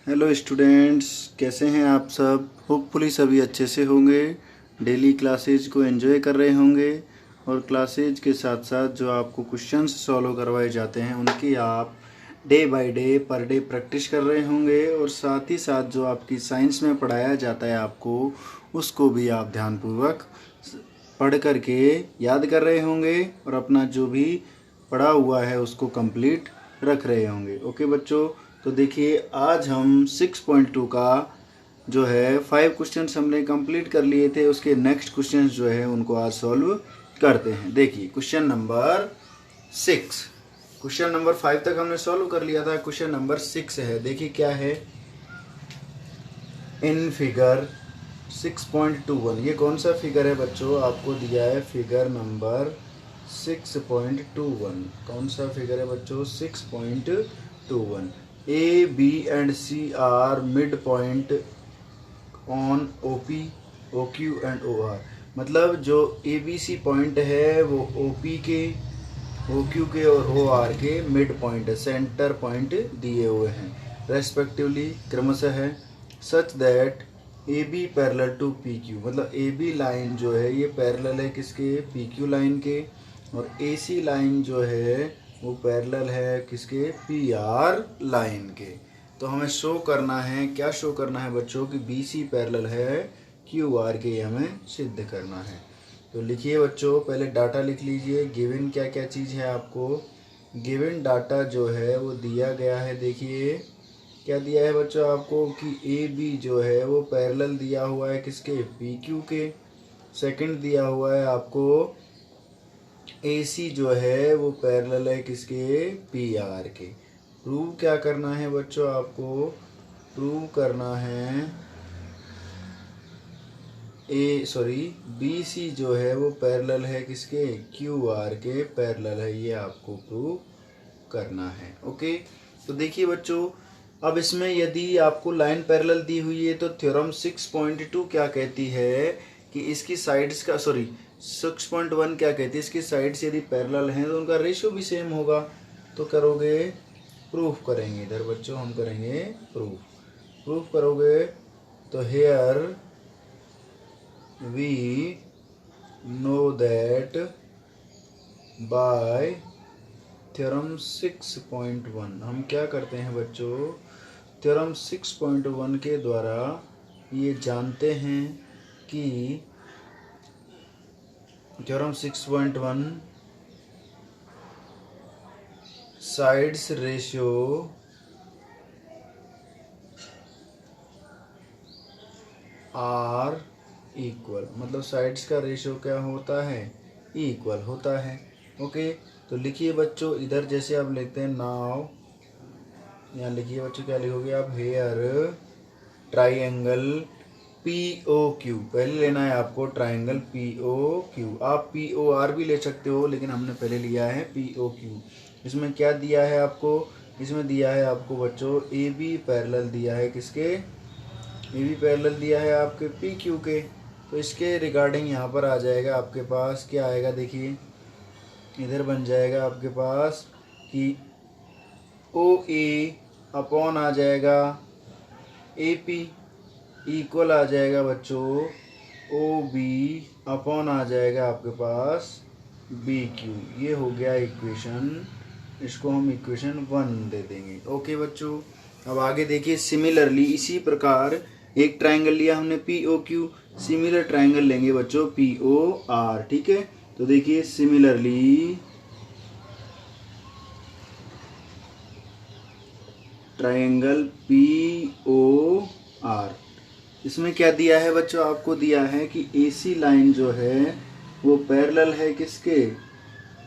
Hello students, कैसे हैं आप सब। होपफुली सभी अच्छे से होंगे। डेली क्लासेज को एंजॉय कर रहे होंगे और क्लासेज के साथ साथ जो आपको क्वेश्चंस सॉल्व करवाए जाते हैं उनकी आप day by day per day practice कर रहे होंगे और साथ ही साथ जो आपकी साइंस में पढ़ाया जाता है आपको उसको भी आप ध्यानपूर्वक पढ़ करके याद कर रहे होंगे और अपना जो भी पढ़ा हुआ है उसको कंप्लीट रख रहे होंगे। ओके बच्चों, तो देखिए आज हम 6.2 का जो है 5 क्वेश्चंस हमने कंप्लीट कर लिए थे, उसके नेक्स्ट क्वेश्चंस जो है उनको आज सॉल्व करते हैं। देखिए क्वेश्चन नंबर 6, क्वेश्चन नंबर 5 तक हमने सॉल्व कर लिया था। क्वेश्चन नंबर 6 है, देखिए क्या है। इन फिगर 6.21, ये कौन सा फिगर है बच्चों, आपको दिया है फिगर नंबर 6.21। कौन सा फिगर है बच्चों, 6.21। A B and C are mid point on O P, O Q and O R. मतलब जो ए बी सी पॉइंट है वो ओ पी के, ओ क्यू के और ओ आर के मिड पॉइंट है, सेंटर पॉइंट दिए हुए हैं रेस्पेक्टिवली, क्रमशः है। Such that A B parallel to P Q, मतलब ए बी लाइन जो है ये पैरेलल है किसके, पी क्यू लाइन के, और ए सी लाइन जो है वो पैरेलल है किसके, पी आर लाइन के। तो हमें शो करना है, क्या शो करना है बच्चों, कि बी सी पैरेलल है क्यू आर के, ये हमें सिद्ध करना है। तो लिखिए बच्चों, पहले डाटा लिख लीजिए। गिवन क्या क्या चीज़ है आपको, गिवन डाटा जो है वो दिया गया है। देखिए क्या दिया है बच्चों आपको कि ए बी जो है वो पैरेलल दिया हुआ है किसके, पी क्यू के। सेकंड दिया हुआ है आपको ए सी जो है वो पैरेलल है किसके, पी आर के। प्रूव क्या करना है बच्चों आपको, प्रूव करना है बी सी जो है वो पैरेलल है किसके, क्यू आर के पैरेलल है, ये आपको प्रूव करना है। ओके, तो देखिए बच्चों, अब इसमें यदि आपको लाइन पैरेलल दी हुई है तो थ्योरम 6.2 क्या कहती है कि इसकी साइड्स का 6.1 क्या कहती है, इसकी साइड्स यदि पैरेलल हैं तो उनका रेशियो भी सेम होगा। तो करोगे, प्रूफ करेंगे। इधर बच्चों हम करेंगे प्रूफ करोगे। तो here we know that by theorem 6.1, हम क्या करते हैं बच्चों, थ्योरम 6.1 के द्वारा ये जानते हैं कि theorem 6.1 sides ratio are equal, मतलब साइड्स का रेशियो क्या होता है, इक्वल होता है। ओके, तो लिखिए बच्चों, इधर जैसे आप लिखते हैं नाउ, यहाँ लिखिए बच्चों क्या लिखोगे आप, here triangle P O Q, पहले लेना है आपको ट्राइंगल पी ओ क्यू। आप पी ओ आर भी ले सकते हो लेकिन हमने पहले लिया है पी ओ क्यू। इसमें क्या दिया है आपको, इसमें दिया है आपको बच्चों ए बी पैरेलल दिया है किसके, ए बी पैरेलल दिया है आपके पी क्यू के। तो इसके रिगार्डिंग यहाँ पर आ जाएगा आपके पास, क्या आएगा देखिए, इधर बन जाएगा आपके पास कि ओ ए अपॉन आ जाएगा ए पी इक्वल आ जाएगा बच्चों ओ बी अपॉन आ जाएगा आपके पास बी क्यू। ये हो गया इक्वेशन, इसको हम इक्वेशन 1 दे देंगे। ओके बच्चों, अब आगे देखिए, सिमिलरली इसी प्रकार एक ट्राइंगल लिया हमने P O Q, similar triangle लेंगे बच्चों पी ओ आर। ठीक है, तो देखिए similarly triangle P O R, इसमें क्या दिया है बच्चों, आपको दिया है कि AC लाइन जो है वो पैरेलल है किसके,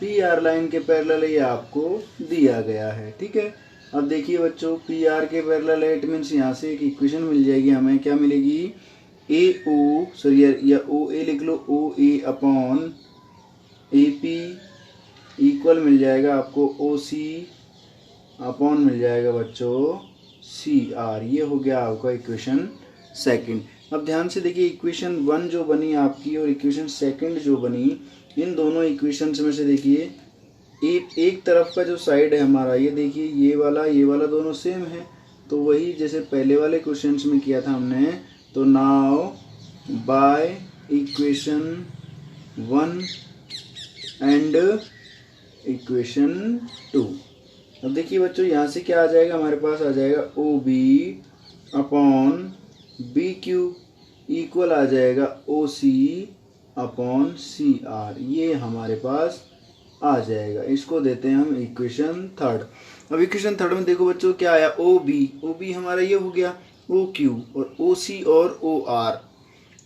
PR लाइन के पैरेलल है, ये आपको दिया गया है। ठीक है, अब देखिए बच्चों PR के पैरेलल है, इट मीन्स यहाँ से एक इक्वेशन मिल जाएगी हमें, क्या मिलेगी, या OA लिख लो, OA अपॉन AP इक्वल मिल जाएगा आपको OC अपॉन मिल जाएगा बच्चों CR। ये हो गया आपका इक्वेशन सेकंड। अब ध्यान से देखिए, इक्वेशन 1 जो बनी आपकी और इक्वेशन सेकंड जो बनी, इन दोनों इक्वेशंस में से देखिए एक तरफ का जो साइड है हमारा, ये देखिए ये वाला दोनों सेम है, तो वही जैसे पहले वाले क्वेश्चंस में किया था हमने, तो now by equation 1 and equation 2। अब देखिए बच्चों, यहाँ से क्या आ जाएगा, हमारे पास आ जाएगा O B upon B Q equal आ जाएगा ओ सी अपॉन सी आर, ये हमारे पास आ जाएगा। इसको देते हैं हम इक्वेशन 3। अब इक्वेशन 3 में देखो बच्चों क्या आया, ओ बी हमारा ये हो गया, ओ क्यू और ओ सी और O R,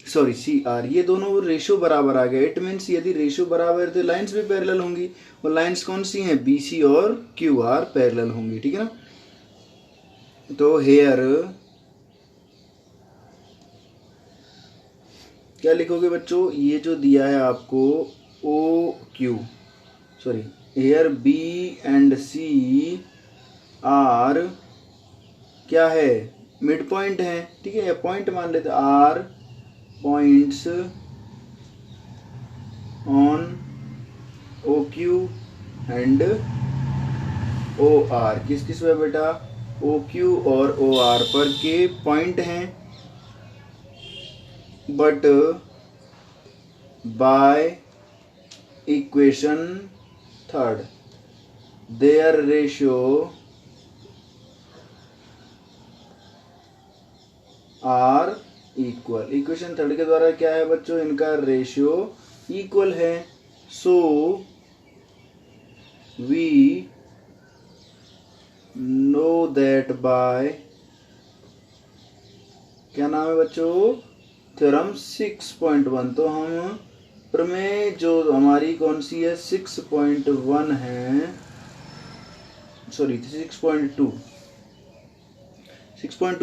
sorry C R, ये दोनों रेशो बराबर आ गए। इट मीन्स यदि रेशो बराबर है तो लाइंस भी पैरेलल होंगी, और लाइंस कौन सी हैं, बी सी और क्यू आर पैरेलल होंगी, ठीक है ना। तो हेयर क्या लिखोगे बच्चों, ये जो दिया है आपको O Q, sorry here B and C R क्या है, मिड पॉइंट है, ठीक है, या पॉइंट मान लेते, are points on O Q and O R, किस किस पे बेटा, ओ क्यू और ओ आर पर के पॉइंट हैं, but by equation 3 their ratio are equal. Equation 3 के द्वारा क्या है बच्चों, इनका रेशियो इक्वल है। So we know that by, क्या नाम है बच्चों, थ्योरम 6.1। तो हम प्रमेय जो हमारी कौन सी है, 6.1 है, सॉरी 6.2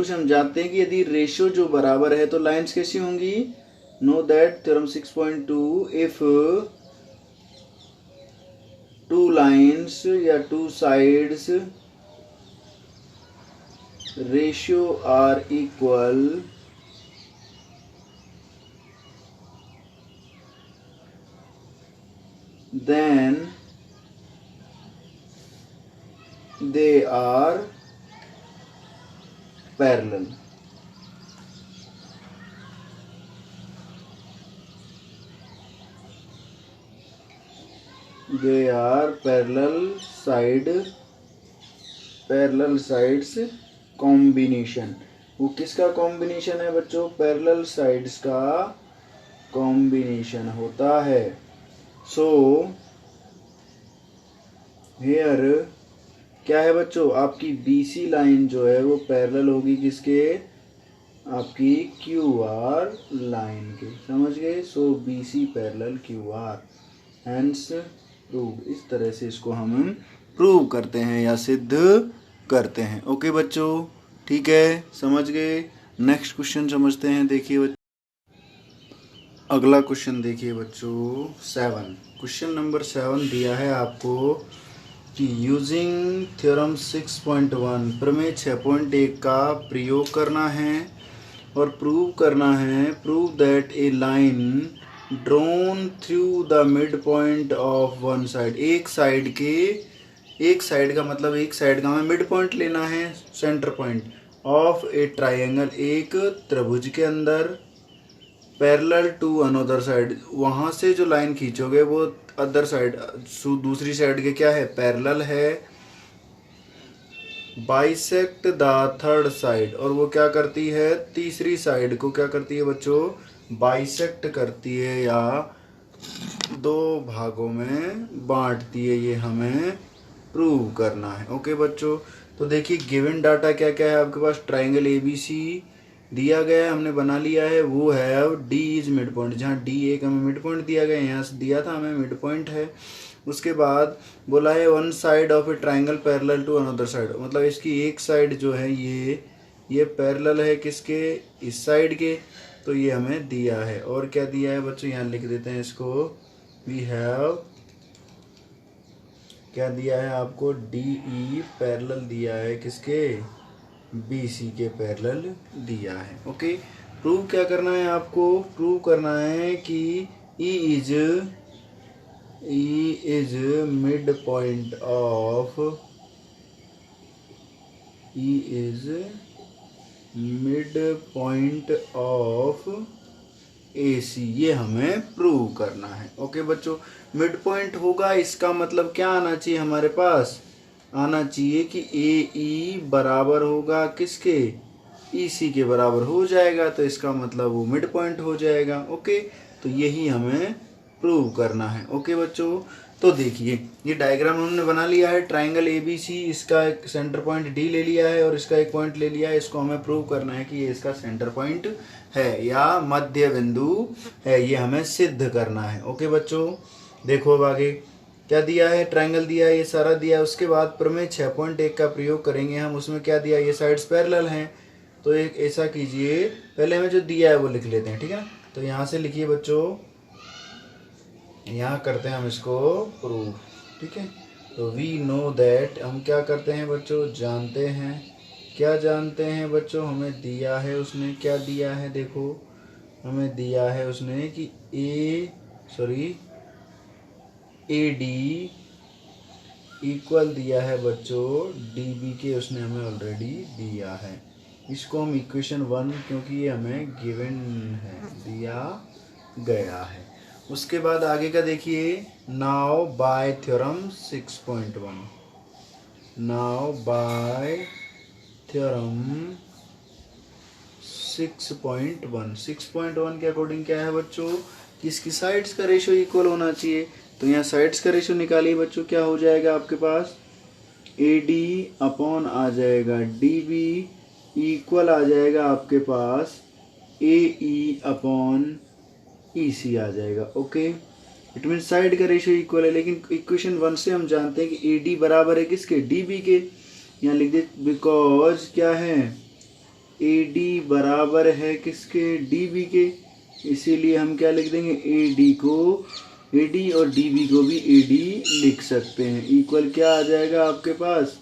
से हम जानते हैं कि यदि रेशियो जो बराबर है तो लाइंस कैसी होंगी, know that theorem 6.2 if two lines या two sides ratio are equal, then they are parallel। they are parallel sides combination। वो किसका कॉम्बिनेशन है बच्चों, पैरेलल साइड्स का कॉम्बिनेशन होता है। सो हेयर क्या है बच्चों, आपकी BC लाइन जो है वो पैरेलल होगी किसके, आपकी QR लाइन के, समझ गए। सो BC parallel QR, hence prove. इस तरह से इसको हम प्रूव करते हैं या सिद्ध करते हैं। ओके बच्चों, ठीक है, समझ गए। नेक्स्ट क्वेश्चन समझते हैं। देखिए अगला क्वेश्चन देखिए बच्चों 7। क्वेश्चन नंबर 7 दिया है आपको कि यूजिंग थ्योरम 6.1 प्रमेय 6.1 का प्रयोग करना है और प्रूव करना है, prove that A line drawn through the mid point of one side, एक साइड का मतलब एक साइड का हमें मिड पॉइंट लेना है, centre point of a triangle, एक त्रिभुज के अंदर, पैरेलल टू अनदर साइड, वहाँ से जो लाइन खींचोगे वो अदर साइड, दूसरी साइड के क्या है, पैरेलल है, बाइसेक्ट द थर्ड साइड, और वो क्या करती है, तीसरी साइड को क्या करती है बच्चों, बाइसेक्ट करती है या दो भागों में बांटती है। ये हमें प्रूव करना है। ओके बच्चों, तो देखिए गिवन डाटा क्या क्या है आपके पास, ट्राइंगल ABC दिया गया है, हमने बना लिया है, वो है D इज मिड पॉइंट, जहाँ D एक हमें मिड पॉइंट दिया गया है, यहाँ से दिया था हमें मिड पॉइंट है। उसके बाद बोला है one side of a triangle parallel to another side, मतलब इसकी एक साइड जो है ये पैरेलल है किसके, इस साइड के, तो ये हमें दिया है। और क्या दिया है बच्चों, यहाँ लिख देते हैं इसको, वी हैव, क्या दिया है आपको, DE पैरेलल दिया है किसके, BC के पैरेलल दिया है। ओके, प्रूव क्या करना है आपको, प्रूव करना है कि E is mid point of E is mid point of AC, ये हमें प्रूव करना है। ओके बच्चों, मिड पॉइंट होगा इसका मतलब क्या आना चाहिए हमारे पास, आना चाहिए कि AE बराबर होगा किसके, EC के बराबर हो जाएगा, तो इसका मतलब वो मिड पॉइंट हो जाएगा। ओके, तो यही हमें प्रूव करना है। ओके बच्चों, तो देखिए ये डायग्राम हमने बना लिया है, ट्राइंगल ABC, इसका एक सेंटर पॉइंट D ले लिया है और इसका एक पॉइंट ले लिया है। इसको हमें प्रूव करना है कि ये इसका सेंटर पॉइंट है या मध्य बिंदु है, ये हमें सिद्ध करना है। ओके बच्चों, देखो अब आगे क्या दिया है, ट्राइंगल दिया है, ये सारा दिया है। उसके बाद प्रमेय 6.1 का प्रयोग करेंगे हम। उसमें क्या दिया, ये साइड्स पैरेलल हैं, तो एक ऐसा कीजिए, पहले हमें जो दिया है वो लिख लेते हैं, ठीक है ना। तो यहाँ से लिखिए बच्चों, यहाँ करते हैं हम इसको प्रूफ, ठीक है। तो वी नो दैट, हम क्या करते हैं बच्चों, जानते हैं, क्या जानते हैं बच्चों, हमें दिया है, उसने क्या दिया है, देखो हमें दिया है उसने कि AD इक्वल दिया है बच्चों DB के, उसने हमें ऑलरेडी दिया है। इसको हम इक्वेशन 1, क्योंकि ये हमें गिवन है, दिया गया है। उसके बाद आगे का देखिए, now bye theorem 6.1, now bye theorem 6.1 के अकॉर्डिंग क्या है बच्चों, किसकी साइड्स का रेशियो इक्वल होना चाहिए। तो यहाँ साइड्स का रेशियो निकालिए बच्चों, क्या हो जाएगा आपके पास, AD अपॉन आ जाएगा DB इक्वल आ जाएगा आपके पास AE अपॉन EC आ जाएगा। ओके, इट मीन साइड का रेशियो इक्वल है, लेकिन इक्वेशन 1 से हम जानते हैं कि AD बराबर है किसके, DB के। यहाँ लिख दे, बिकॉज क्या है, AD बराबर है किसके, DB के, इसीलिए हम क्या लिख देंगे, AD और DB को भी AD लिख सकते हैं। इक्वल क्या आ जाएगा आपके पास,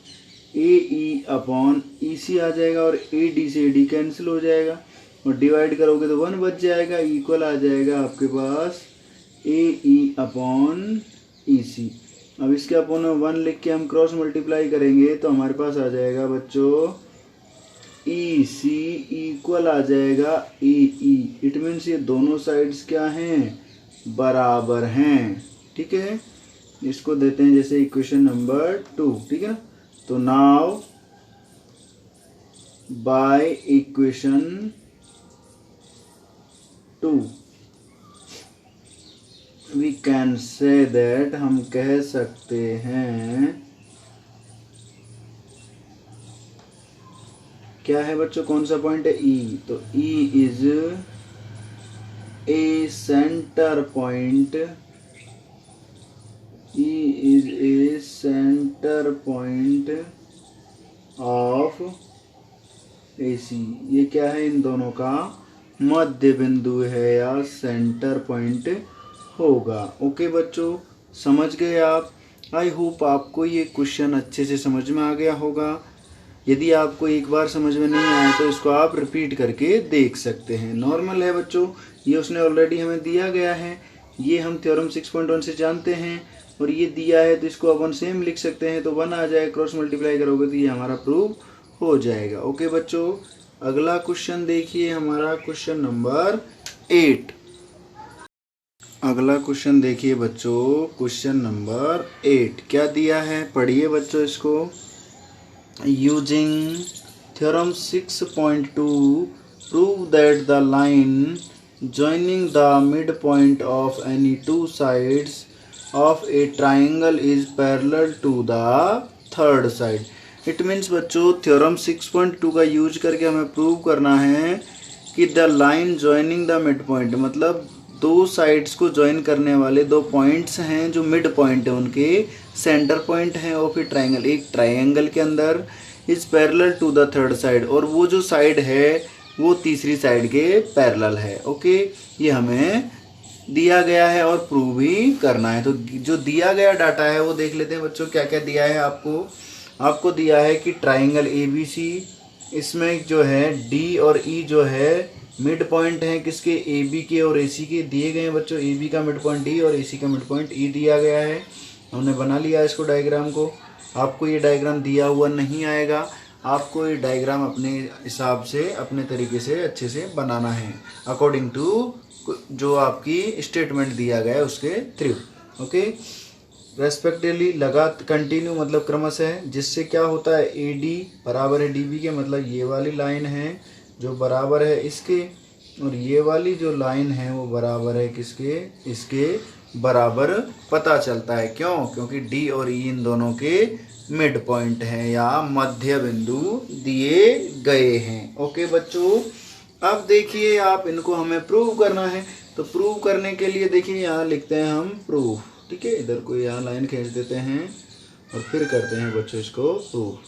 AE अपॉन EC आ जाएगा, और AD से AD कैंसिल हो जाएगा, और डिवाइड करोगे तो 1 बच जाएगा। इक्वल आ जाएगा आपके पास AE अपॉन EC। अब इसके अपॉन में 1 लिख के हम क्रॉस मल्टीप्लाई करेंगे तो हमारे पास आ जाएगा बच्चों EC इक्वल आ जाएगा AE। इट मीन्स ये दोनों साइड्स क्या हैं, बराबर हैं, ठीक है। इसको देते हैं जैसे इक्वेशन नंबर 2, ठीक है ना। तो now by equation 2 we can say that, हम कह सकते हैं, क्या है बच्चों, कौन सा पॉइंट है, E। तो E is a centre point, E is a centre point of AC। ये क्या है, इन दोनों का मध्य बिंदु है या सेंटर पॉइंट होगा। ओके बच्चों, समझ गए आप। आई होप आपको ये क्वेश्चन अच्छे से समझ में आ गया होगा। यदि आपको एक बार समझ में नहीं आया तो इसको आप रिपीट करके देख सकते हैं। नॉर्मल है बच्चों, ये उसने ऑलरेडी हमें दिया गया है, ये हम थ्योरम 6.1 से जानते हैं, और ये दिया है तो इसको अपन सेम लिख सकते हैं, तो 1 आ जाएगा, क्रॉस मल्टीप्लाई करोगे तो ये हमारा प्रूव हो जाएगा। ओके बच्चों, अगला क्वेश्चन देखिए, हमारा क्वेश्चन नंबर 8। अगला क्वेश्चन देखिए बच्चों, क्वेश्चन नंबर 8 क्या दिया है, पढ़िए बच्चों इसको। Using theorem 6.2 prove that the line joining the midpoint of any two sides of a triangle is parallel to the third side। It means बच्चों थ्योरम 6.2 का यूज करके हमें प्रूव करना है कि the line joining the mid point, मतलब दो sides को ज्वाइन करने वाले दो पॉइंट्स हैं जो मिड पॉइंट है, उनके सेंटर पॉइंट है ऑफ ए ट्राइंगल, एक ट्राइंगल के अंदर, is parallel to the third side, और वो जो साइड है वो तीसरी साइड के पैरेलल है। ओके, ये हमें दिया गया है और प्रूव भी करना है। तो जो दिया गया डाटा है वो देख लेते हैं बच्चों, क्या क्या दिया है आपको दिया है कि ट्राइंगल ABC, इसमें जो है D और E जो है मिड पॉइंट है किसके, AB के और AC के दिए गए हैं बच्चों। AB का मिड पॉइंट D और AC का मिड पॉइंट E दिया गया है। हमने बना लिया इसको डायग्राम को। आपको ये डायग्राम दिया हुआ नहीं आएगा, आपको ये डायग्राम अपने हिसाब से अपने तरीके से अच्छे से बनाना है अकॉर्डिंग टू जो आपकी स्टेटमेंट दिया गया है उसके थ्रू। ओके, रेस्पेक्टिवली लगा कंटिन्यू मतलब क्रमशः, जिससे क्या होता है ए डी बराबर है डी बी के, मतलब ये वाली लाइन है जो बराबर है इसके, और ये वाली जो लाइन है वो बराबर है किसके, इसके बराबर पता चलता है। क्यों? क्योंकि डी और ई इन दोनों के मिड पॉइंट हैं या मध्य बिंदु दिए गए हैं। ओके बच्चों, अब देखिए आप इनको हमें प्रूव करना है, तो प्रूव करने के लिए देखिए यहाँ लिखते हैं हम प्रूफ। ठीक है, इधर को यहाँ लाइन खींच देते हैं और फिर करते हैं बच्चों इसको प्रूफ।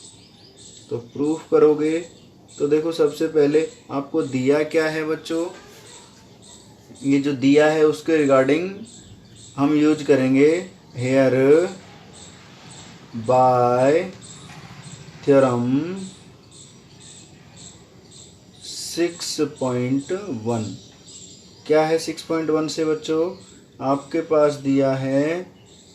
तो प्रूफ करोगे तो देखो सबसे पहले आपको दिया क्या है बच्चों, ये जो दिया है उसके रिगार्डिंग हम यूज करेंगे हेयर बाय थ्योरम 6.1। क्या है 6.1 से बच्चों, आपके पास दिया है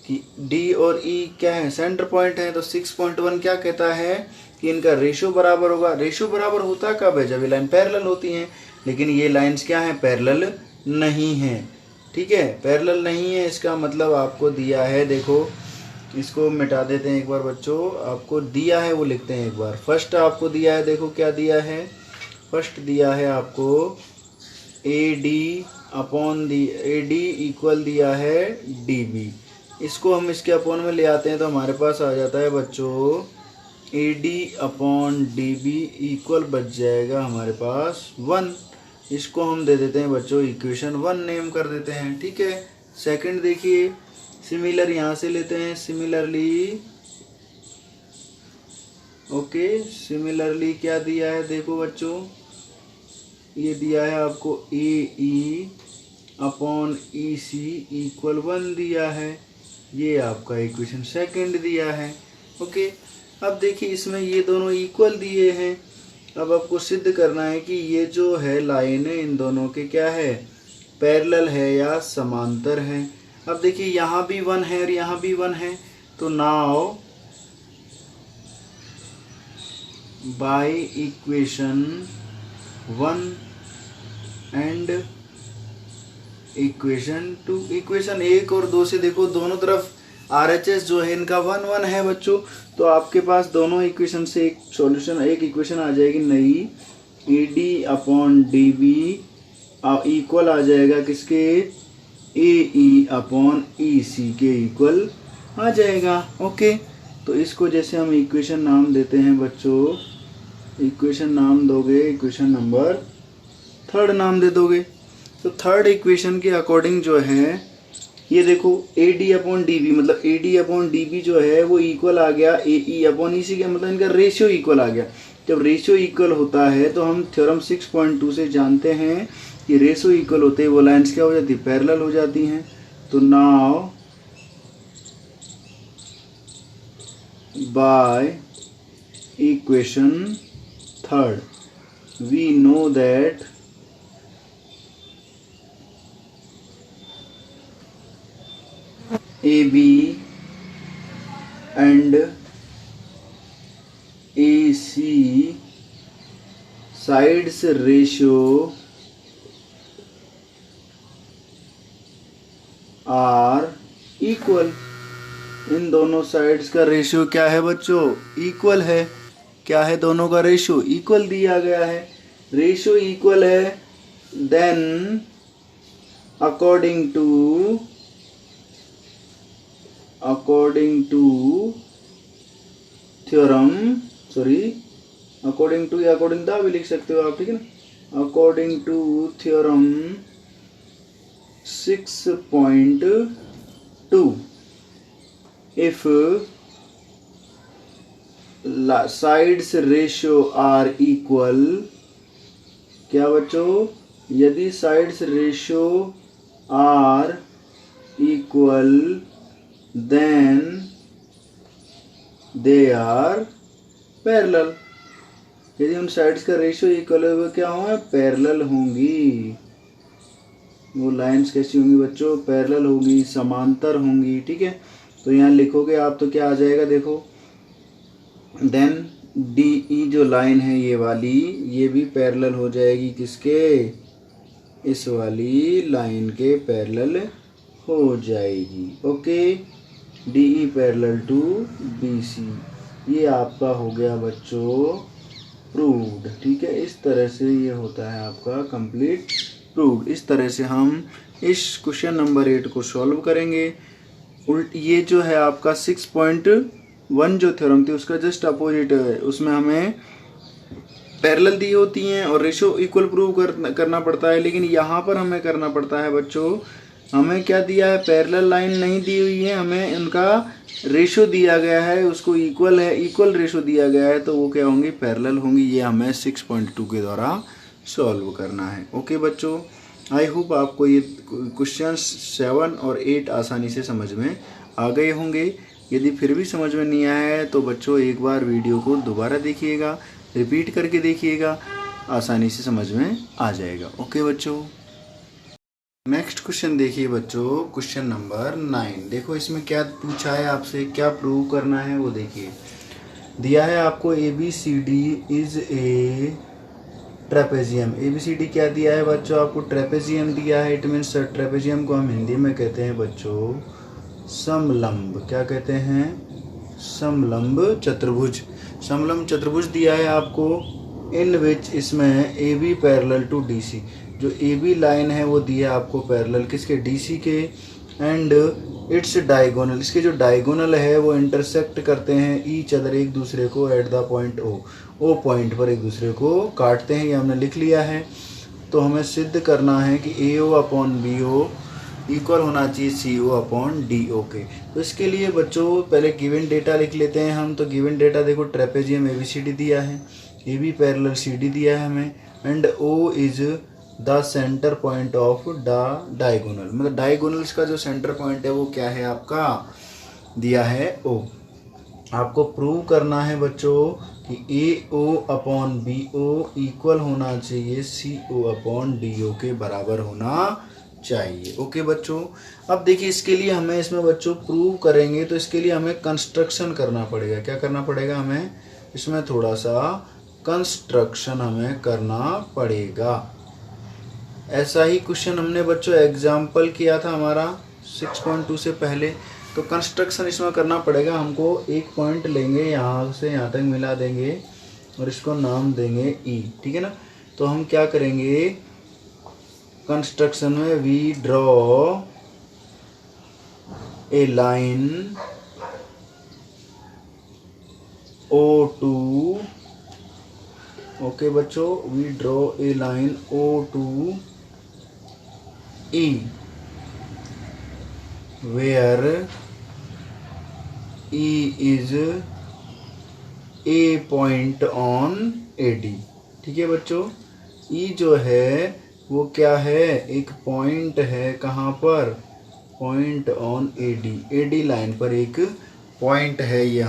कि D और E क्या है, सेंटर पॉइंट है। तो 6.1 क्या कहता है कि इनका रेशियो बराबर होगा। रेशियो बराबर होता कब है, जब ये लाइन पैरेलल होती हैं, लेकिन ये लाइंस क्या हैं, पैरेलल नहीं हैं। ठीक है, पैरेलल नहीं है, इसका मतलब आपको दिया है, देखो इसको मिटा देते हैं एक बार बच्चों, आपको दिया है वो लिखते हैं एक बार। फर्स्ट आपको दिया है, देखो क्या दिया है, फर्स्ट दिया है आपको ए D upon the A D equal दिया है डी बी। इसको हम इसके अपॉन में ले आते हैं तो हमारे पास आ जाता है बच्चों A D upon D B equal बच जाएगा हमारे पास 1। इसको हम दे देते हैं बच्चों इक्वेशन 1 नेम कर देते हैं। ठीक है, सेकंड देखिए सिमिलर यहाँ से लेते हैं, सिमिलरली ओके, सिमिलरली क्या दिया है देखो बच्चों, ये दिया है आपको ए ई अपॉन ई सी इक्वल 1 दिया है, ये आपका इक्वेशन सेकंड दिया है। ओके, अब देखिए इसमें ये दोनों इक्वल दिए हैं, अब आपको सिद्ध करना है कि ये जो है लाइन है इन दोनों के क्या है, पैरेलल है या समांतर है। अब देखिए यहाँ भी 1 है और यहाँ भी 1 है, तो now by equation 1 and equation 2, equation 1 और 2 से देखो दोनों तरफ RHS जो है इनका 1 1 है बच्चों, तो आपके पास दोनों इक्वेशन से एक सॉल्यूशन, एक इक्वेशन आ जाएगी नई, A D upon D B equal आ जाएगा किसके, ए ई अपॉन ई सी के इक्वल आ जाएगा। ओके, तो इसको जैसे हम इक्वेशन नाम देते हैं बच्चों, इक्वेशन नाम दोगे, इक्वेशन नंबर 3 नाम दे दोगे। तो थर्ड इक्वेशन के अकॉर्डिंग जो है ये देखो A D upon D B, मतलब A D upon D B जो है वो इक्वल आ गया ए ई अपॉन ई सी के, मतलब इनका रेशियो इक्वल आ गया। जब रेशियो इक्वल होता है तो हम थ्योरम 6.2 से जानते हैं कि रेशियो इक्वल होते हैं वो लाइंस क्या हो जाती है, पैरेलल हो जाती हैं। तो now by equation 3 we know that AB and AC sides ratio are equal। इन दोनों साइड्स का रेशियो क्या है बच्चों, इक्वल है। क्या है, दोनों का रेशियो इक्वल दिया गया है। रेशियो इक्वल है, then according to theorem, according to या अकॉर्डिंग द भी लिख सकते हो आप, ठीक है ना, according to theorem 6.2 if sides ratio are equal, क्या बच्चों, यदि sides ratio are equal then they are parallel. यदि उन साइड्स का रेशियो इक्वल है वो क्या होंगे, पैरेलल होंगी। वो लाइंस कैसी होंगी बच्चों, पैरेलल होंगी, समांतर होंगी। ठीक है, तो यहाँ लिखोगे आप तो क्या आ जाएगा, देखो देन डी ई जो लाइन है ये वाली, ये भी पैरेलल हो जाएगी किसके, इस वाली लाइन के पैरेलल हो जाएगी। Okay, D E parallel to B C, ये आपका हो गया बच्चों प्रूव्ड। ठीक है, इस तरह से ये होता है आपका कंप्लीट प्रूव्ड। इस तरह से हम इस क्वेश्चन नंबर 8 को सॉल्व करेंगे। ये जो है आपका 6.1 जो थ्योरम थी उसका जस्ट अपोजिट है, उसमें हमें पैरेलल दी होती हैं और रेशो इक्वल प्रूव करना पड़ता है, लेकिन यहाँ पर हमें करना पड़ता है बच्चों, हमें क्या दिया है, पैरेलल लाइन नहीं दी हुई है, हमें इनका रेशो दिया गया है, उसको इक्वल है, इक्वल रेशो दिया गया है, तो वो क्या होंगी, पैरेलल होंगी। ये हमें 6.2 के द्वारा सॉल्व करना है। ओके बच्चों, आई होप आपको ये क्वेश्चन 7 और 8 आसानी से समझ में आ गए होंगे। यदि फिर भी समझ में नहीं आया है तो बच्चों एक बार वीडियो को दोबारा देखिएगा, रिपीट करके देखिएगा, आसानी से समझ में आ जाएगा। ओके बच्चों, नेक्स्ट क्वेश्चन देखिए बच्चों, क्वेश्चन नंबर 9। देखो इसमें क्या पूछा है आपसे, क्या प्रूव करना है वो देखिए। दिया है आपको ABCD is a trapezium. ABCD क्या दिया है बच्चों, आपको ट्रेपेजियम दिया है। इट मीन्स ट्रेपेजियम को हम हिंदी में कहते हैं बच्चों समलंब। क्या कहते हैं, समलंब चतुर्भुज। समलंब चतुर्भुज दिया है आपको, इन विच इसमें AB पैरेलल टू DC, जो AB लाइन है वो दिया है आपको पैरेलल किसके, DC के, एंड इट्स डायगोनल, इसके जो डायगोनल है वो इंटरसेक्ट करते हैं ईच अदर, एक दूसरे को, at the point O point पर एक दूसरे को काटते हैं। ये हमने लिख लिया है। तो हमें सिद्ध करना है कि AO अपॉन BO इक्वल होना चाहिए CO अपॉन DO के। तो इसके लिए बच्चों पहले गिवन डेटा लिख लेते हैं हम। तो गिवन डेटा देखो, ट्रेपेजियम ABCD दिया है, AB पैरेलल CD दिया है हमें, and O is the centre point of the diagonal, मतलब डायगोनल्स का जो सेंटर पॉइंट है वो क्या है आपका, दिया है O। आपको प्रूव करना है बच्चों कि AO अपॉन BO इक्वल होना चाहिए CO अपॉन DO के बराबर होना चाहिए। ओके बच्चों, अब देखिए इसके लिए हमें इसमें बच्चों प्रूव करेंगे तो इसके लिए हमें कंस्ट्रक्शन करना पड़ेगा। क्या करना पड़ेगा, हमें इसमें थोड़ा सा कंस्ट्रक्शन हमें करना पड़ेगा। ऐसा ही क्वेश्चन हमने बच्चों एग्जाम्पल किया था हमारा 6.2 से पहले। तो कंस्ट्रक्शन इसमें करना पड़ेगा हमको। एक पॉइंट लेंगे, यहाँ से यहाँ तक मिला देंगे और इसको नाम देंगे E, ठीक है ना। तो हम क्या करेंगे कंस्ट्रक्शन में, we draw a line O2, okay बच्चों, we draw a line O2 E where E is a point on AD। ठीक है बच्चों, E जो है वो क्या है, एक पॉइंट है, कहाँ पर, पॉइंट ऑन AD लाइन पर एक पॉइंट है। ये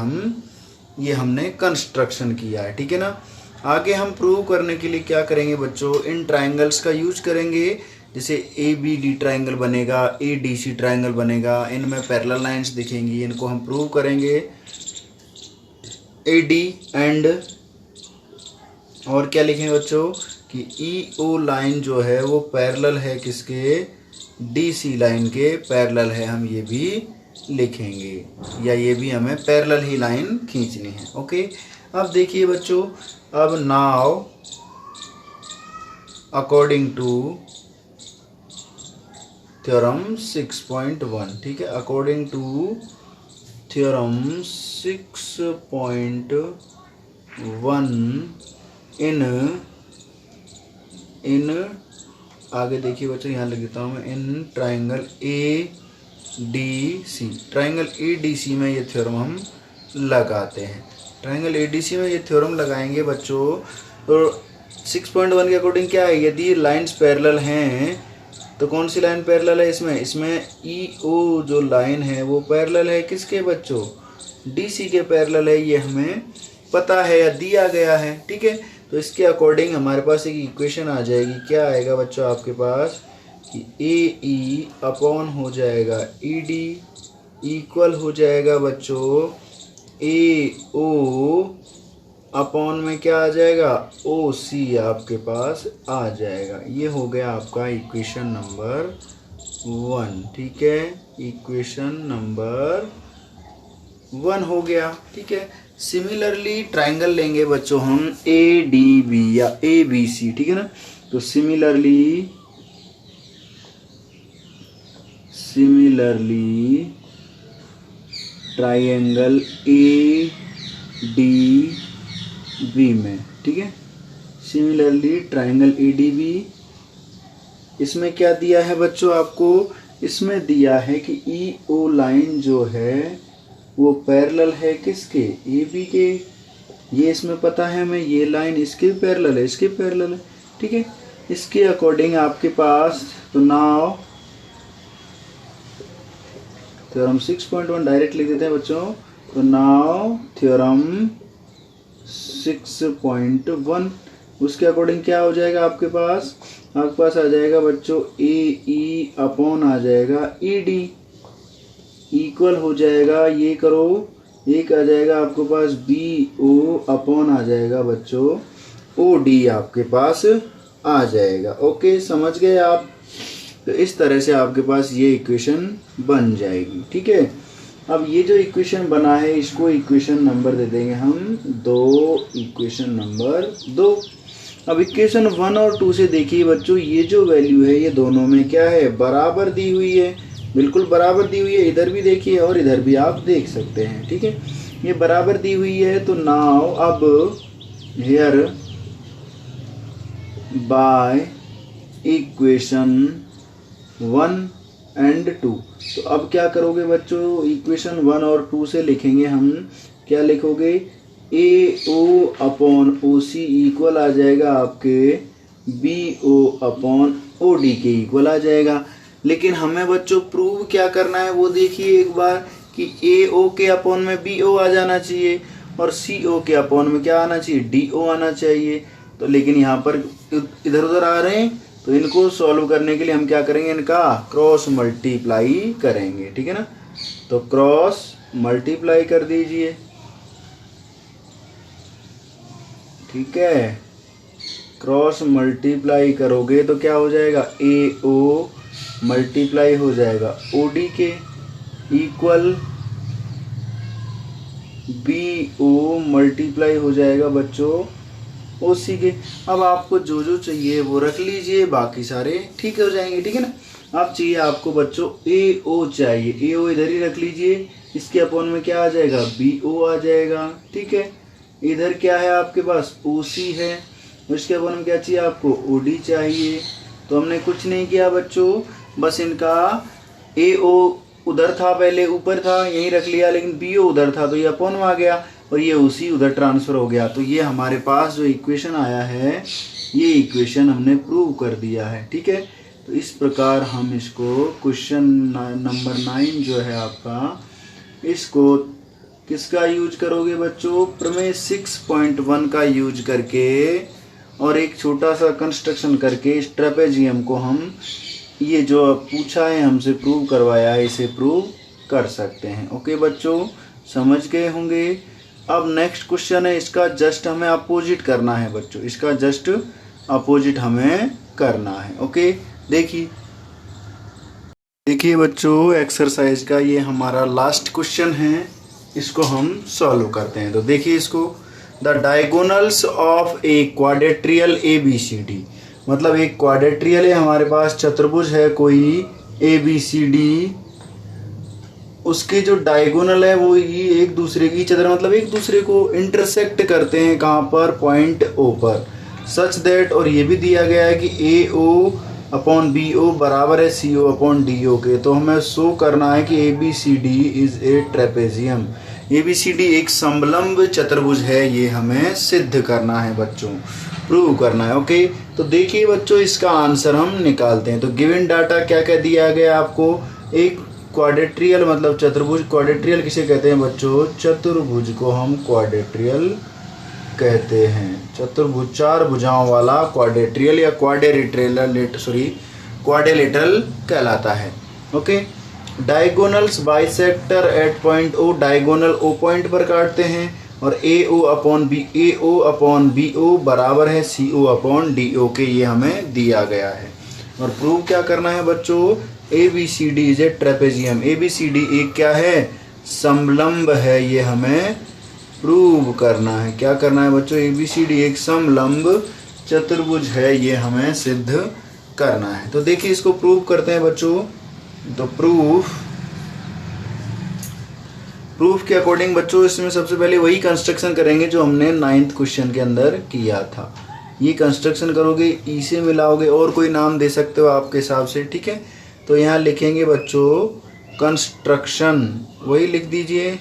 हमने कंस्ट्रक्शन किया है, ठीक है ना। आगे हम प्रूव करने के लिए क्या करेंगे बच्चों, इन ट्राइंगल्स का यूज करेंगे। जैसे ABD ट्राइंगल बनेगा, ADC ट्राइंगल बनेगा, इनमें पैरेलल लाइंस दिखेंगी, इनको हम प्रूव करेंगे। AD एंड और क्या लिखेंगे बच्चों कि EO लाइन जो है वो पैरेलल है किसके, DC लाइन के पैरेलल है, हम ये भी लिखेंगे, या ये भी हमें पैरेलल ही लाइन खींचनी है। ओके, अब देखिए बच्चों, अब नाउ अकॉर्डिंग टू थ्योरम 6.1, ठीक है, अकॉर्डिंग टू थ्योरम 6.1 इन आगे देखिए बच्चों, यहाँ लिख देता हूँ मैं, in triangle ADC, triangle ADC में ये थ्योरम हम लगाते हैं। ट्राइंगल ADC में ये थ्योरम लगाएंगे बच्चों। तो 6.1 के अकॉर्डिंग क्या है, यदि लाइंस पैरेलल हैं तो कौन सी लाइन पैरेलल है, इसमें EO जो लाइन है वो पैरेलल है किसके बच्चों, DC के पैरेलल है। ये हमें पता है या दिया गया है, ठीक है। तो इसके अकॉर्डिंग हमारे पास एक इक्वेशन आ जाएगी। क्या आएगा बच्चों आपके पास कि AE अपॉन हो जाएगा ED इक्वल हो जाएगा बच्चों AO अपॉन में क्या आ जाएगा, ओ सी आपके पास आ जाएगा। ये हो गया आपका इक्वेशन नंबर 1, ठीक है, इक्वेशन नंबर 1 हो गया, ठीक है। सिमिलरली ट्राइंगल लेंगे बच्चों हम ए डी बी या ए बी सी, ठीक है ना। तो similarly triangle A D B में, ठीक है, similarly triangle A D B, इसमें क्या दिया है बच्चों आपको, इसमें दिया है कि ई ओ लाइन जो है वो पैरेलल है किसके, ए बी के। ये इसमें पता है हमें, ये लाइन इसके पैरेलल है, इसके पैरेलल है, ठीक है। इसके अकॉर्डिंग आपके पास, तो नाउ थ्योरम 6.1 डायरेक्ट लिख देते हैं बच्चों। तो नाउ थ्योरम 6.1 उसके अकॉर्डिंग क्या हो जाएगा आपके पास आ जाएगा बच्चों ए ई अपॉन आ जाएगा ई डी इक्वल हो जाएगा, ये करो, एक आ जाएगा आपके पास बी ओ अपॉन आ जाएगा बच्चों ओ डी आपके पास आ जाएगा। ओके, समझ गए आप। तो इस तरह से आपके पास ये इक्वेशन बन जाएगी, ठीक है। अब ये जो इक्वेशन बना है इसको इक्वेशन नंबर दे देंगे हम 2, इक्वेशन नंबर 2। अब इक्वेशन 1 और 2 से देखिए बच्चों, ये जो वैल्यू है ये दोनों में क्या है, बराबर दी हुई है, बिल्कुल बराबर दी हुई है। इधर भी देखिए और इधर भी आप देख सकते हैं, ठीक है, ये बराबर दी हुई है। तो नाउ अब हियर बाय इक्वेशन 1 एंड 2, तो अब क्या करोगे बच्चों, इक्वेशन 1 और 2 से लिखेंगे हम, क्या लिखोगे, ए ओ अपॉन ओ सी इक्वल आ जाएगा आपके B O upon O D के इक्वल आ जाएगा। लेकिन हमें बच्चों प्रूव क्या करना है वो देखिए एक बार, कि ए ओ के अपॉन में बी ओ आ जाना चाहिए और सी ओ के अपॉन में क्या आना चाहिए, डी ओ आना चाहिए। तो लेकिन यहाँ पर इधर उधर आ रहे हैं, तो इनको सॉल्व करने के लिए हम क्या करेंगे, इनका क्रॉस मल्टीप्लाई करेंगे, ठीक है ना। तो क्रॉस मल्टीप्लाई कर दीजिए, ठीक है, क्रॉस मल्टीप्लाई करोगे तो क्या हो जाएगा, ए ओ मल्टीप्लाई हो जाएगा ओ डी के इक्वल बी ओ मल्टीप्लाई हो जाएगा बच्चों ओ सी के। अब आपको जो जो चाहिए वो रख लीजिए, बाकी सारे ठीक हो जाएंगे, ठीक है ना। अब चाहिए आपको बच्चों ए ओ चाहिए, ए ओ इधर ही रख लीजिए, इसके अपॉन में क्या आ जाएगा, बी ओ आ जाएगा, ठीक है। इधर क्या है आपके पास, ओ सी है, उसके अपॉन में क्या चाहिए आपको, ओ डी चाहिए। तो हमने कुछ नहीं किया बच्चों, बस इनका ए ओ उधर था, पहले ऊपर था यहीं रख लिया, लेकिन बी ओ उधर था तो ये अपॉन में आ गया और ये उसी उधर ट्रांसफर हो गया। तो ये हमारे पास जो इक्वेशन आया है ये इक्वेशन हमने प्रूव कर दिया है, ठीक है। तो इस प्रकार हम इसको क्वेश्चन नंबर 9 जो है आपका, इसको किसका यूज करोगे बच्चों, प्रमेय 6.1 का यूज करके और एक छोटा सा कंस्ट्रक्शन करके इस ट्रेपेजियम को हम, ये जो पूछा है हमसे प्रूव करवाया है, इसे प्रूव कर सकते हैं। ओके बच्चों, समझ गए होंगे। अब नेक्स्ट क्वेश्चन है, इसका जस्ट हमें अपोजिट करना है बच्चों, इसका जस्ट अपोजिट हमें करना है। ओके, देखिए बच्चों, एक्सरसाइज का ये हमारा लास्ट क्वेश्चन है, इसको हम सॉल्व करते हैं। तो देखिए इसको, the diagonals of a quadrilateral A B C D, मतलब एक क्वाड्रेट्रियल है हमारे पास, चतुर्भुज है कोई ए बी सी डी, उसके जो डायगोनल है वो ही एक दूसरे की चतुर मतलब एक दूसरे को इंटरसेक्ट करते हैं, कहाँ पर, पॉइंट ओ पर, सच दैट, और ये भी दिया गया है कि ए ओ अपॉन बी ओ बराबर है सी ओ अपॉन डी ओ के। तो हमें शो करना है कि A B C D is a trapezium, A B C D एक समलंब चतुर्भुज है, ये हमें सिद्ध करना है बच्चों, प्रूव करना है। ओके, तो देखिए बच्चों इसका आंसर हम निकालते हैं। तो गिवन डाटा क्या क्या दिया गया आपको, एक क्वाड्रेट्रियल मतलब चतुर्भुज, क्वाड्रेट्रियल किसे कहते हैं बच्चों, चतुर्भुज को हम क्वाड्रेट्रियल कहते हैं, चतुर्भुज 4 भुजाओं वाला क्वाड्रेट्रियल या क्वाड्रिलेटरल कहलाता है। Okay, diagonals bisector at point O, diagonal O point पर काटते हैं, और ए ओ अपॉन बी ओ बराबर है सी ओ अपॉन डी ओ के, ये हमें दिया गया है। और प्रूव क्या करना है बच्चों, A B C D is a trapezium, A B C D एक क्या है, समलंब है, ये हमें प्रूव करना है। क्या करना है बच्चों, ए बी सी डी एक समलंब चतुर्भुज है, ये हमें सिद्ध करना है। तो देखिए इसको प्रूव करते हैं बच्चों। तो प्रूफ के अकॉर्डिंग बच्चों इसमें सबसे पहले वही कंस्ट्रक्शन करेंगे जो हमने 9th क्वेश्चन के अंदर किया था। ये कंस्ट्रक्शन करोगे, ई से मिलाओगे, और कोई नाम दे सकते हो आपके हिसाब से, ठीक है। तो यहाँ लिखेंगे बच्चों कंस्ट्रक्शन, वही लिख दीजिए,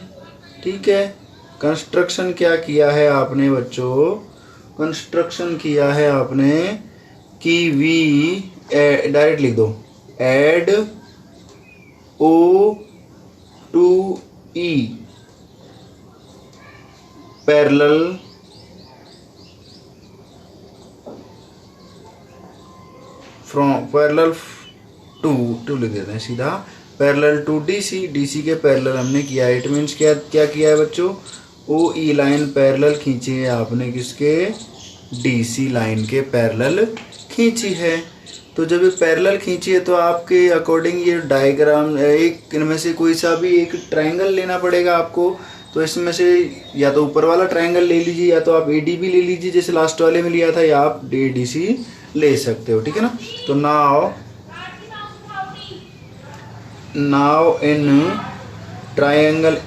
ठीक है। कंस्ट्रक्शन क्या किया है आपने बच्चों, कंस्ट्रक्शन किया है आपने कि वी डायरेक्ट लिख दो, add O to E parallel to लिख देते हैं सीधा, पैरेलल टू डीसी, डीसी के पैरेलल हमने किया। इट मीन्स क्या किया है बच्चों, ओ ई लाइन पैरेलल खींची है आपने, किसके, डीसी लाइन के पैरेलल खींची है। तो जब ये पैरेलल खींची है तो आपके अकॉर्डिंग ये डायग्राम एक इनमें से कोई सा भी एक ट्रायंगल लेना पड़ेगा आपको। तो इसमें से या तो ऊपर वाला ट्रायंगल ले लीजिए, या तो आप एडीबी ले लीजिए जैसे लास्ट वाले में लिया था, या आप एडीसी ले सकते हो, ठीक है ना। तो now in triangle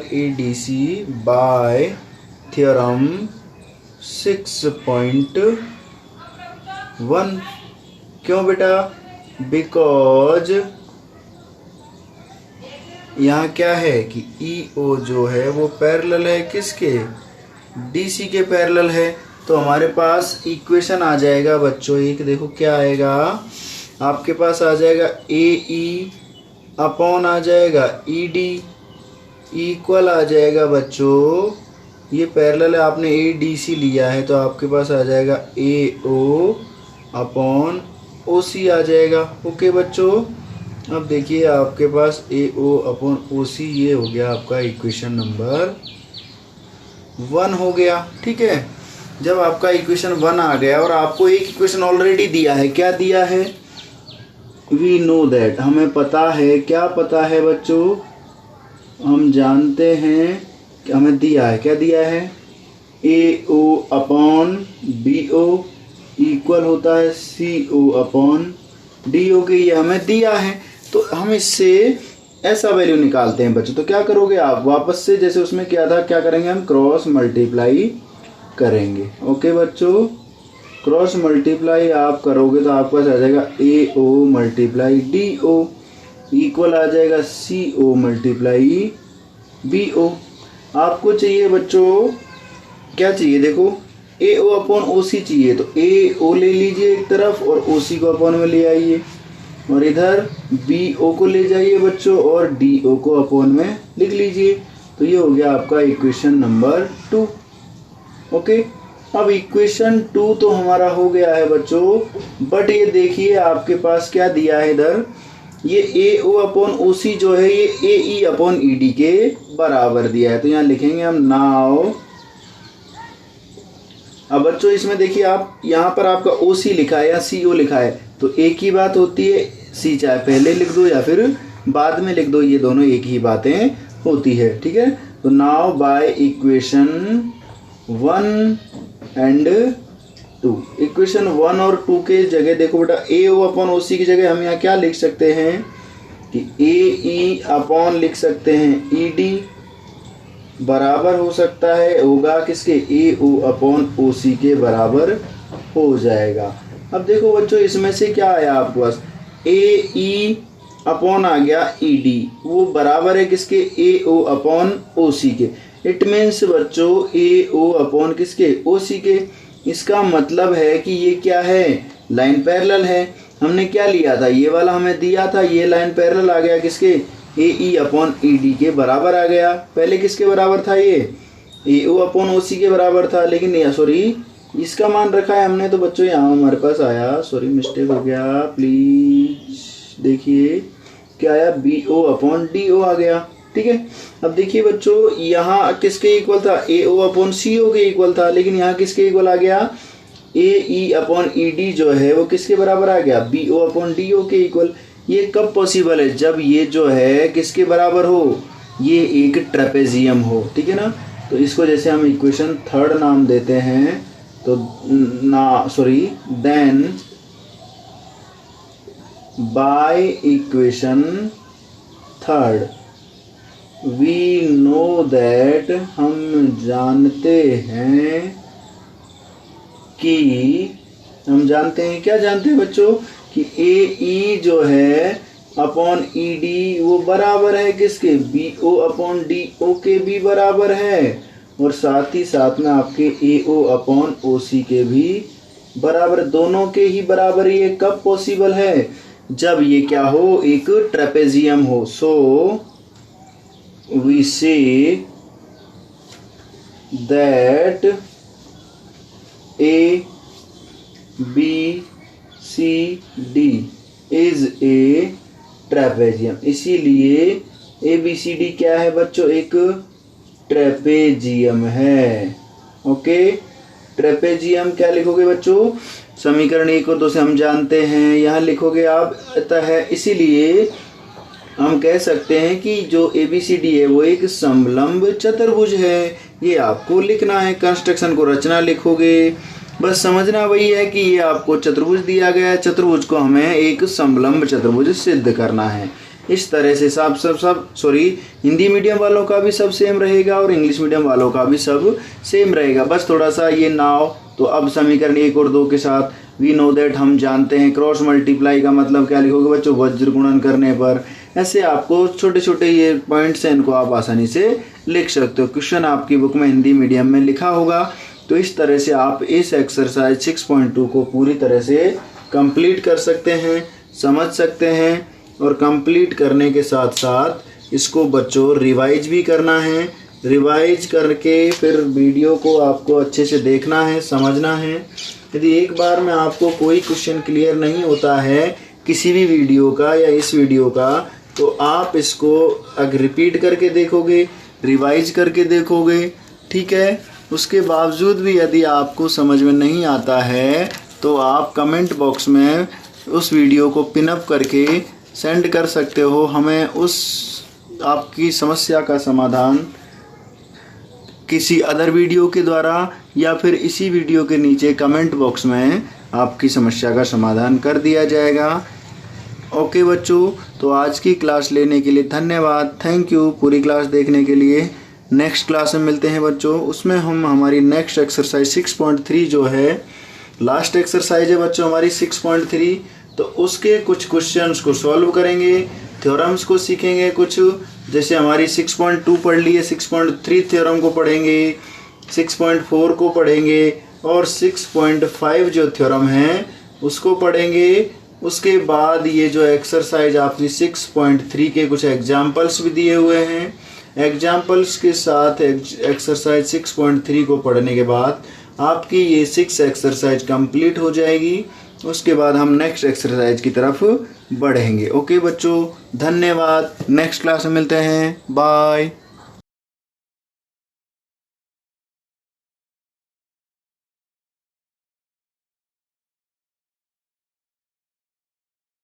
ADC bye theorem 6.1, क्यों बेटा, बिकॉज यहाँ क्या है कि EO जो है वो पैरेलल है किसके, DC के पैरेलल है। तो हमारे पास इक्वेशन आ जाएगा बच्चों, एक देखो क्या आएगा आपके पास, आ जाएगा AE अपॉन आ जाएगा ED इक्वल आ जाएगा बच्चों, ये पैरेलल है, आपने ADC लिया है तो आपके पास आ जाएगा AO अपॉन OC आ जाएगा। ओके बच्चों, अब देखिए आपके पास AO अपॉन OC, ये हो गया आपका इक्वेशन नंबर 1 हो गया, ठीक है। जब आपका इक्वेशन 1 आ गया और आपको एक इक्वेशन ऑलरेडी दिया है, क्या दिया है, वी नो दैट, हमें पता है, क्या पता है बच्चों, हम जानते हैं कि हमें दिया है, क्या दिया है, AO अपॉन BO इक्वल होता है CO अपॉन DO के, ये हमें दिया है। तो हम इससे ऐसा वैल्यू निकालते हैं बच्चों। तो क्या करोगे आप, वापस से जैसे उसमें क्या था, क्या करेंगे हम, क्रॉस मल्टीप्लाई करेंगे। ओके बच्चों, क्रॉस मल्टीप्लाई आप करोगे तो आपके पास आ जाएगा AO मल्टीप्लाई DO इक्वल आ जाएगा CO मल्टीप्लाई BO। आपको चाहिए बच्चों, क्या चाहिए, देखो AO अपॉन OC चाहिए, तो AO ले लीजिए एक तरफ और OC को अपॉन में ले आइए, और इधर BO को ले जाइए बच्चों और DO को अपॉन में लिख लीजिए। तो ये हो गया आपका इक्वेशन नंबर 2। ओके, अब इक्वेशन 2 तो हमारा हो गया है बच्चों, बट ये देखिए आपके पास क्या दिया है इधर, ये AO अपॉन OC जो है ये AE अपॉन ED के बराबर दिया है। तो यहाँ लिखेंगे हम नाउ, अब बच्चों इसमें देखिए आप यहाँ पर आपका OC लिखा है या CO लिखा है, तो एक ही बात होती है, C चाहे पहले लिख दो या फिर बाद में लिख दो, ये दोनों एक ही बातें होती है, ठीक है। तो now by equation 1 and 2, equation 1 और 2 के जगह देखो बेटा, AO अपॉन OC की जगह हम यहाँ क्या लिख सकते हैं कि AE अपॉन लिख सकते हैं ED बराबर हो सकता है, होगा किसके, AO अपॉन OC के बराबर हो जाएगा। अब देखो बच्चों इसमें से क्या आया आपके पास, AE अपॉन आ गया ED, वो बराबर है किसके, AO अपॉन OC के। इट मीन्स बच्चों AO अपॉन किसके, OC के। इसका मतलब है कि ये क्या है, लाइन पैरेलल है। हमने क्या लिया था, ये वाला हमें दिया था, ये लाइन पैरेलल आ गया किसके, AE अपॉन ED के बराबर आ गया। पहले किसके बराबर था, ये AO अपॉन OC के बराबर था, लेकिन सॉरी इसका मान रखा है हमने, तो बच्चों यहाँ हमारे पास आया, सॉरी मिस्टेक हो गया, प्लीज देखिए क्या आया, BO अपॉन DO आ गया। ठीक है। अब देखिए बच्चों, यहाँ किसके इक्वल था, AO अपॉन CO के इक्वल था, लेकिन यहाँ किसके इक्वल आ गया, AE अपॉन ED जो है वो किसके बराबर आ गया, BO अपॉन DO के इक्वल। ये कब पॉसिबल है, जब ये जो है किसके बराबर हो, ये एक ट्रेपेजियम हो, ठीक है ना। तो इसको जैसे हम इक्वेशन थर्ड नाम देते हैं, तो then by equation third we know that, हम जानते हैं कि, हम जानते हैं, क्या जानते हैं बच्चों, कि AE जो है अपॉन ED वो बराबर है किसके, BO अपॉन DO के भी बराबर है, और साथ ही साथ में आपके AO अपॉन OC के भी बराबर, दोनों के ही बराबर। ये कब पॉसिबल है, जब ये क्या हो, एक ट्रेपेजियम हो। So we say that ABCD is a trapezium. इसीलिए ABCD क्या है बच्चों, एक ट्रेपेजियम है। ओके, ट्रेपेजियम क्या लिखोगे बच्चों, समीकरण 1 और 2 से हम जानते हैं, यहाँ लिखोगे आप अतः है। इसीलिए हम कह सकते हैं कि जो ABCD है वो एक समलंब चतुर्भुज है। ये आपको लिखना है, कंस्ट्रक्शन को रचना लिखोगे, बस समझना वही है कि ये आपको चतुर्भुज दिया गया है, चतुर्भुज को हमें एक समलंब चतुर्भुज सिद्ध करना है। इस तरह से सब हिंदी मीडियम वालों का भी सब सेम रहेगा और इंग्लिश मीडियम वालों का भी सब सेम रहेगा। बस थोड़ा सा ये नाव, तो अब समीकरण 1 और 2 के साथ वी नो दैट, हम जानते हैं, क्रॉस मल्टीप्लाई का मतलब क्या लिखोगे बच्चों, वज्र गुणन करने पर। ऐसे आपको छोटे छोटे ये पॉइंट्स हैं, इनको आप आसानी से लिख सकते हो। क्वेश्चन आपकी बुक में हिंदी मीडियम में लिखा होगा। तो इस तरह से आप इस एक्सरसाइज 6.2 को पूरी तरह से कंप्लीट कर सकते हैं, समझ सकते हैं, और कंप्लीट करने के साथ साथ इसको बच्चों रिवाइज भी करना है। रिवाइज करके फिर वीडियो को आपको अच्छे से देखना है, समझना है। यदि एक बार में आपको कोई क्वेश्चन क्लियर नहीं होता है किसी भी वीडियो का या इस वीडियो का, तो आप इसको अगर रिपीट करके देखोगे, रिवाइज करके देखोगे, ठीक है। उसके बावजूद भी यदि आपको समझ में नहीं आता है तो आप कमेंट बॉक्स में उस वीडियो को पिन अप करके सेंड कर सकते हो हमें। उस आपकी समस्या का समाधान किसी अदर वीडियो के द्वारा या फिर इसी वीडियो के नीचे कमेंट बॉक्स में आपकी समस्या का समाधान कर दिया जाएगा। ओके बच्चों, तो आज की क्लास लेने के लिए धन्यवाद, थैंक यू पूरी क्लास देखने के लिए। नेक्स्ट क्लास में मिलते हैं बच्चों, उसमें हम हमारी नेक्स्ट एक्सरसाइज 6.3 जो है लास्ट एक्सरसाइज है बच्चों हमारी 6.3, तो उसके कुछ क्वेश्चंस को सॉल्व करेंगे, थ्योरम्स को सीखेंगे कुछ, जैसे हमारी 6.2 पढ़ ली है, 6.3 थ्योरम को पढ़ेंगे, 6.4 को पढ़ेंगे और 6.5 जो थ्योरम है उसको पढ़ेंगे। उसके बाद ये जो एक्सरसाइज आपकी 6.3 के कुछ एग्जाम्पल्स भी दिए हुए हैं, एग्जाम्पल्स के साथ एक्सरसाइज 6.3 को पढ़ने के बाद आपकी ये 6 एक्सरसाइज कंप्लीट हो जाएगी। उसके बाद हम नेक्स्ट एक्सरसाइज की तरफ बढ़ेंगे। ओके बच्चों, धन्यवाद, नेक्स्ट क्लास में मिलते हैं, बाय।